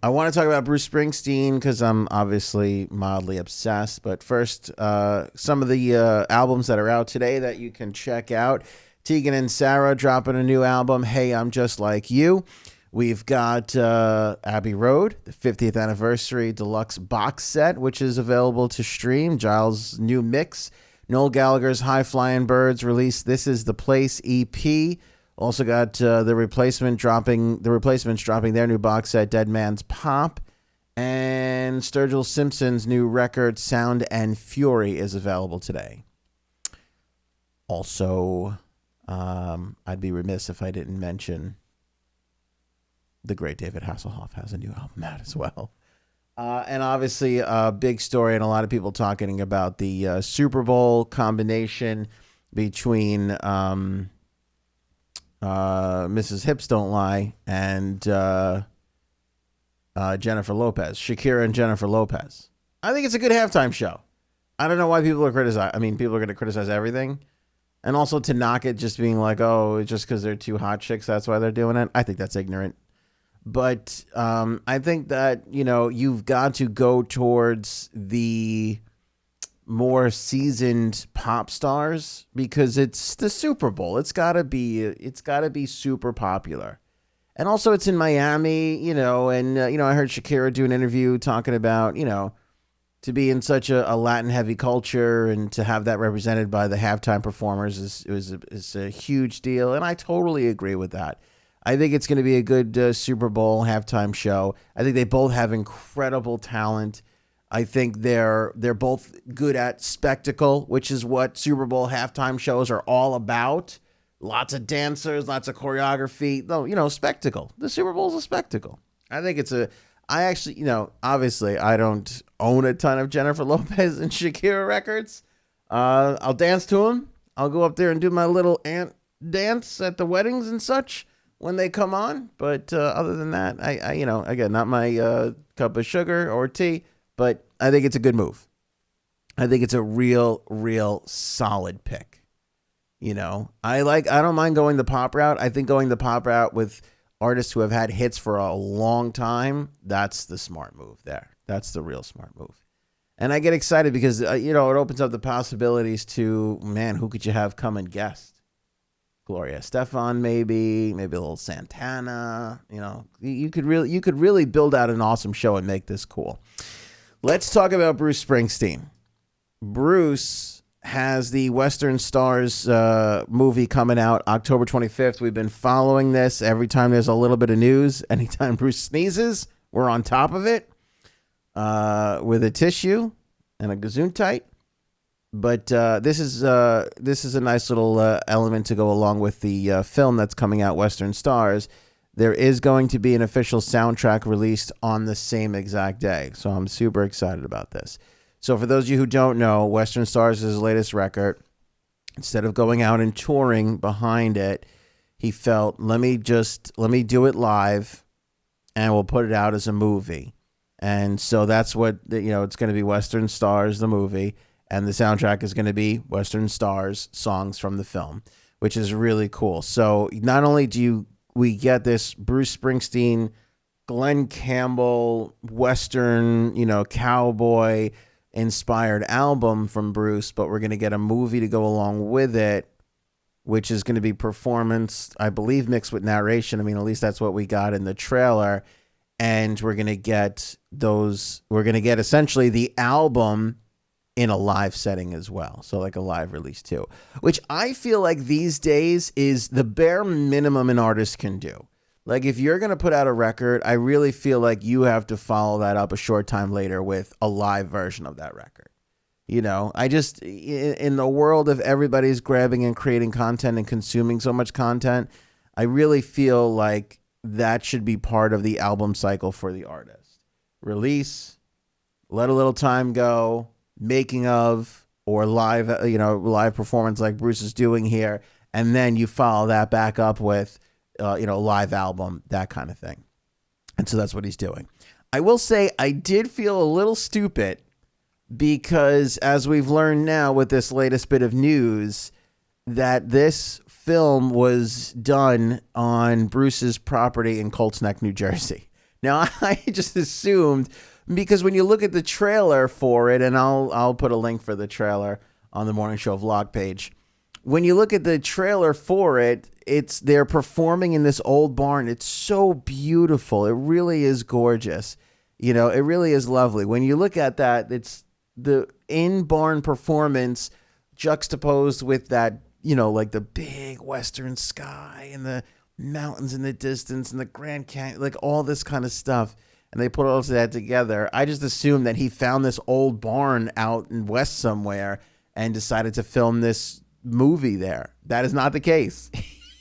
I want to talk about Bruce Springsteen because I'm obviously mildly obsessed. But first, some of the albums that are out today that you can check out. Tegan and Sarah dropping a new album, Hey, I'm Just Like You. We've got Abbey Road, the 50th anniversary deluxe box set, which is available to stream. Giles' new mix. Noel Gallagher's High Flying Birds released This Is the Place EP. Also got the replacements dropping their new box set, Dead Man's Pop. And Sturgill Simpson's new record, Sound and Fury, is available today. Also, I'd be remiss if I didn't mention the great David Hasselhoff has a new album out as well. And obviously a big story and a lot of people talking about the Super Bowl combination between Mrs. Hips Don't Lie and Jennifer Lopez, Shakira and Jennifer Lopez. I think it's a good halftime show. I don't know why people are criticizing. I mean, people are going to criticize everything. And also to knock it just being like, oh, just because they're two hot chicks, that's why they're doing it. I think that's ignorant. But I think that, you've got to go towards the more seasoned pop stars because it's the Super Bowl. It's gotta be super popular. And also it's in Miami, and I heard Shakira do an interview talking about, to be in such a Latin heavy culture and to have that represented by the halftime performers is a huge deal. And I totally agree with that. I think it's going to be a good Super Bowl halftime show. I think they both have incredible talent. I think they're both good at spectacle, which is what Super Bowl halftime shows are all about. Lots of dancers, lots of choreography. Though, spectacle. The Super Bowl is a spectacle. I think I actually, obviously I don't own a ton of Jennifer Lopez and Shakira records. I'll dance to them. I'll go up there and do my little ant dance at the weddings and such when they come on. But other than that, I again, not my cup of sugar or tea, but I think it's a good move. I think it's a real solid pick. I don't mind going the pop route. I think going the pop route with artists who have had hits for a long time, that's the smart move there. That's the real smart move. And I get excited because, it opens up the possibilities to, man, who could you have come and guest? Gloria Estefan, maybe a little Santana. You could really build out an awesome show and make this cool. Let's talk about Bruce Springsteen. Bruce has the Western Stars movie coming out October 25th. We've been following this every time there's a little bit of news. Anytime Bruce sneezes, we're on top of it with a tissue and a gesundheit. But this is a nice little element to go along with the film that's coming out, Western Stars. There is going to be an official soundtrack released on the same exact day. So I'm super excited about this. So for those of you who don't know, Western Stars is his latest record. Instead of going out and touring behind it, he felt, let me do it live and we'll put it out as a movie. And so that's what, it's going to be Western Stars, the movie. And the soundtrack is going to be Western Stars songs from the film, which is really cool. So not only do we get this Bruce Springsteen, Glenn Campbell, Western, cowboy inspired album from Bruce, but we're going to get a movie to go along with it, which is going to be performance, I believe, mixed with narration. I mean, at least that's what we got in the trailer. And we're going to get essentially the album in a live setting as well. So like a live release too, which I feel like these days is the bare minimum an artist can do. Like if you're going to put out a record, I really feel like you have to follow that up a short time later with a live version of that record. I just, in the world of everybody's grabbing and creating content and consuming so much content, I really feel like that should be part of the album cycle for the artist. Release, let a little time go, making of, or live performance like Bruce is doing here, and then you follow that back up with live album, that kind of thing. And so that's what he's doing. I will say I did feel a little stupid because, as we've learned now with this latest bit of news, that this film was done on Bruce's property in Colts Neck, New Jersey. Now, I just assumed, because when you look at the trailer for it, and I'll put a link for the trailer on the Morning Show vlog page. When you look at the trailer for it, they're performing in this old barn. It's so beautiful. It really is gorgeous. You know, it really is lovely. When you look at that, it's the in-barn performance juxtaposed with that, you know, like the big western sky and the mountains in the distance and the Grand Canyon, like all this kind of stuff. And they put all of that together. I just assumed that he found this old barn out in West somewhere and decided to film this movie there. That is not the case.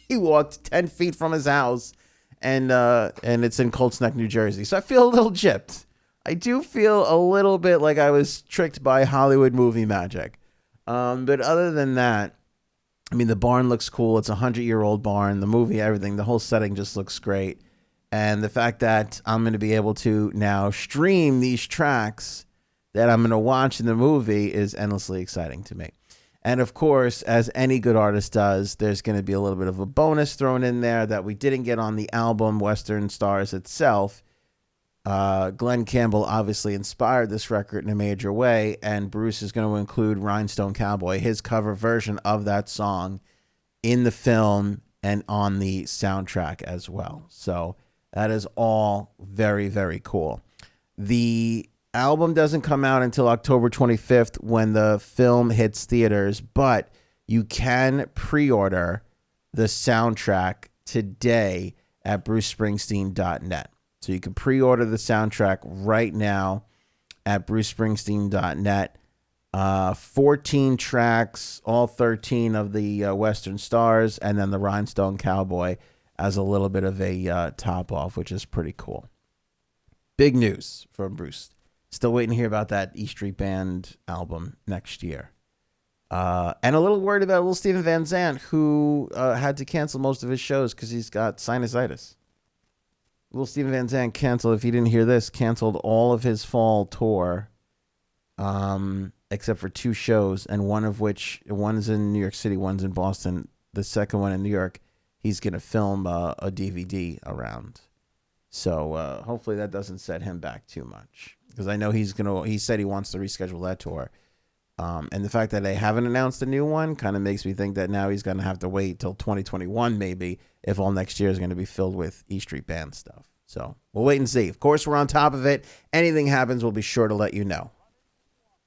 He walked 10 feet from his house, and it's in Colts Neck, New Jersey. So I feel a little gypped. I do feel a little bit like I was tricked by Hollywood movie magic. But other than that, I mean, the barn looks cool. It's a 100-year-old barn. The movie, everything, the whole setting just looks great. And the fact that I'm going to be able to now stream these tracks that I'm going to watch in the movie is endlessly exciting to me. And of course, as any good artist does, there's going to be a little bit of a bonus thrown in there that we didn't get on the album Western Stars itself. Glenn Campbell obviously inspired this record in a major way, and Bruce is going to include Rhinestone Cowboy, his cover version of that song, in the film and on the soundtrack as well. So that is all very, very cool. The album doesn't come out until October 25th when the film hits theaters, but you can pre-order the soundtrack today at brucespringsteen.net. So you can pre-order the soundtrack right now at brucespringsteen.net. 14 tracks, all 13 of the Western Stars, and then the Rhinestone Cowboy as a little bit of a top off, which is pretty cool. Big news from Bruce. Still waiting to hear about that E Street Band album next year. And a little worried about little Steven Van Zandt, who had to cancel most of his shows because he's got sinusitis. Little Steven Van Zandt canceled, if you didn't hear this, canceled all of his fall tour, except for 2 shows, and one's in New York City, one's in Boston. The second one in New York, he's going to film a DVD around. So hopefully that doesn't set him back too much. Because I know he said he wants to reschedule that tour. And the fact that they haven't announced a new one kind of makes me think that now he's going to have to wait till 2021 maybe, if all next year is going to be filled with E Street Band stuff. So we'll wait and see. Of course, we're on top of it. Anything happens, we'll be sure to let you know.